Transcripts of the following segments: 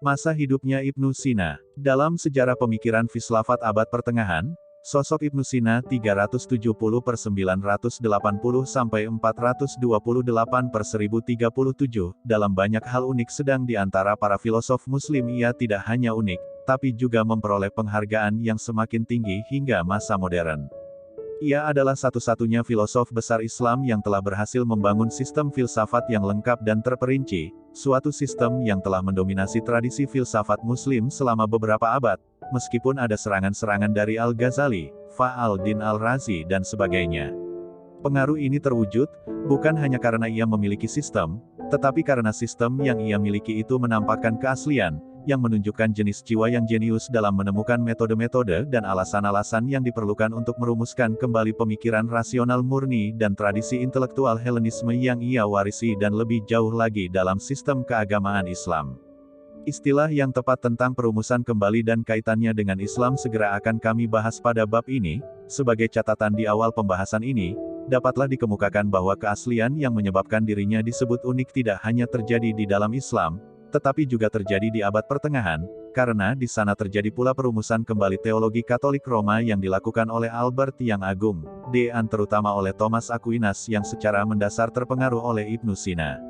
Masa hidupnya Ibnu Sina. Dalam sejarah pemikiran filsafat abad pertengahan, sosok Ibnu Sina 370-980 sampai 428/1037 dalam banyak hal unik, sedang di antara para filosof muslim ia tidak hanya unik, tapi juga memperoleh penghargaan yang semakin tinggi hingga masa modern. Ia adalah satu-satunya filosof besar Islam yang telah berhasil membangun sistem filsafat yang lengkap dan terperinci, suatu sistem yang telah mendominasi tradisi filsafat muslim selama beberapa abad, meskipun ada serangan-serangan dari Al-Ghazali, Fa'al-Din Al-Razi dan sebagainya. Pengaruh ini terwujud, bukan hanya karena ia memiliki sistem, tetapi karena sistem yang ia miliki itu menampakkan keaslian, yang menunjukkan jenis jiwa yang jenius dalam menemukan metode-metode dan alasan-alasan yang diperlukan untuk merumuskan kembali pemikiran rasional murni dan tradisi intelektual Helenisme yang ia warisi dan lebih jauh lagi dalam sistem keagamaan Islam. Istilah yang tepat tentang perumusan kembali dan kaitannya dengan Islam segera akan kami bahas pada bab ini. Sebagai catatan di awal pembahasan ini, dapatlah dikemukakan bahwa keaslian yang menyebabkan dirinya disebut unik tidak hanya terjadi di dalam Islam, tetapi juga terjadi di abad pertengahan, karena di sana terjadi pula perumusan kembali teologi Katolik Roma yang dilakukan oleh Albert yang Agung, dan terutama oleh Thomas Aquinas yang secara mendasar terpengaruh oleh Ibnu Sina.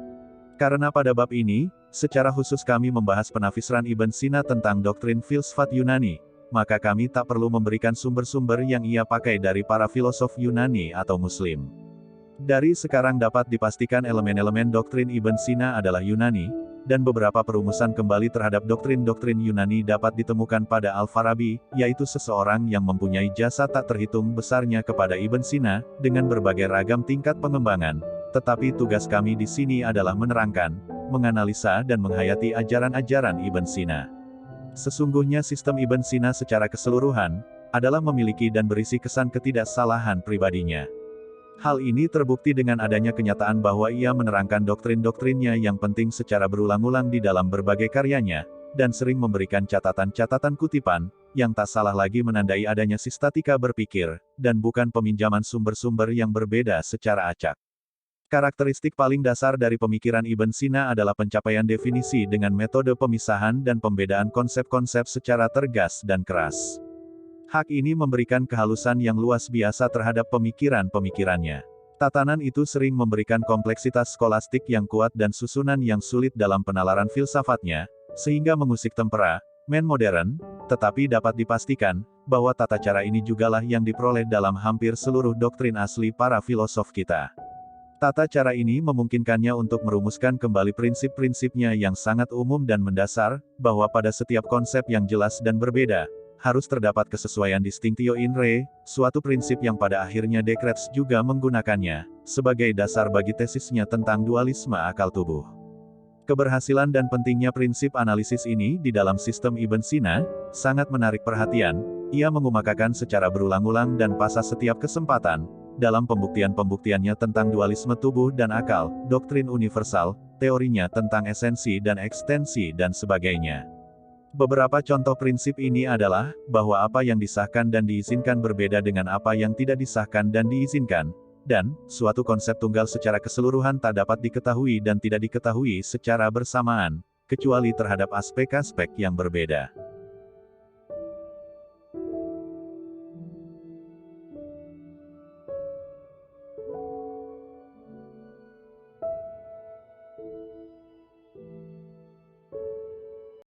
Karena pada bab ini, secara khusus kami membahas penafsiran Ibn Sina tentang doktrin filsafat Yunani, maka kami tak perlu memberikan sumber-sumber yang ia pakai dari para filosof Yunani atau Muslim. Dari sekarang dapat dipastikan elemen-elemen doktrin Ibn Sina adalah Yunani, dan beberapa perumusan kembali terhadap doktrin-doktrin Yunani dapat ditemukan pada Al-Farabi, yaitu seseorang yang mempunyai jasa tak terhitung besarnya kepada Ibn Sina, dengan berbagai ragam tingkat pengembangan. Tetapi tugas kami di sini adalah menerangkan, menganalisa dan menghayati ajaran-ajaran Ibn Sina. Sesungguhnya sistem Ibn Sina secara keseluruhan, adalah memiliki dan berisi kesan ketidaksalahan pribadinya. Hal ini terbukti dengan adanya kenyataan bahwa ia menerangkan doktrin-doktrinnya yang penting secara berulang-ulang di dalam berbagai karyanya, dan sering memberikan catatan-catatan kutipan, yang tak salah lagi menandai adanya sistatika berpikir, dan bukan peminjaman sumber-sumber yang berbeda secara acak. Karakteristik paling dasar dari pemikiran Ibn Sina adalah pencapaian definisi dengan metode pemisahan dan pembedaan konsep-konsep secara tegas dan keras. Hak ini memberikan kehalusan yang luas biasa terhadap pemikiran-pemikirannya. Tatanan itu sering memberikan kompleksitas skolastik yang kuat dan susunan yang sulit dalam penalaran filsafatnya, sehingga mengusik tempera, modern, tetapi dapat dipastikan, bahwa tata cara ini jugalah yang diperoleh dalam hampir seluruh doktrin asli para filosof kita. Tata cara ini memungkinkannya untuk merumuskan kembali prinsip-prinsipnya yang sangat umum dan mendasar, bahwa pada setiap konsep yang jelas dan berbeda, harus terdapat kesesuaian distinctio in re, suatu prinsip yang pada akhirnya Descartes juga menggunakannya, sebagai dasar bagi tesisnya tentang dualisme akal tubuh. Keberhasilan dan pentingnya prinsip analisis ini di dalam sistem Ibn Sina, sangat menarik perhatian. Ia mengemukakan secara berulang-ulang dan pada setiap kesempatan, dalam pembuktian-pembuktiannya tentang dualisme tubuh dan akal, doktrin universal, teorinya tentang esensi dan ekstensi dan sebagainya. Beberapa contoh prinsip ini adalah, bahwa apa yang disahkan dan diizinkan berbeda dengan apa yang tidak disahkan dan diizinkan, dan, suatu konsep tunggal secara keseluruhan tak dapat diketahui dan tidak diketahui secara bersamaan, kecuali terhadap aspek-aspek yang berbeda.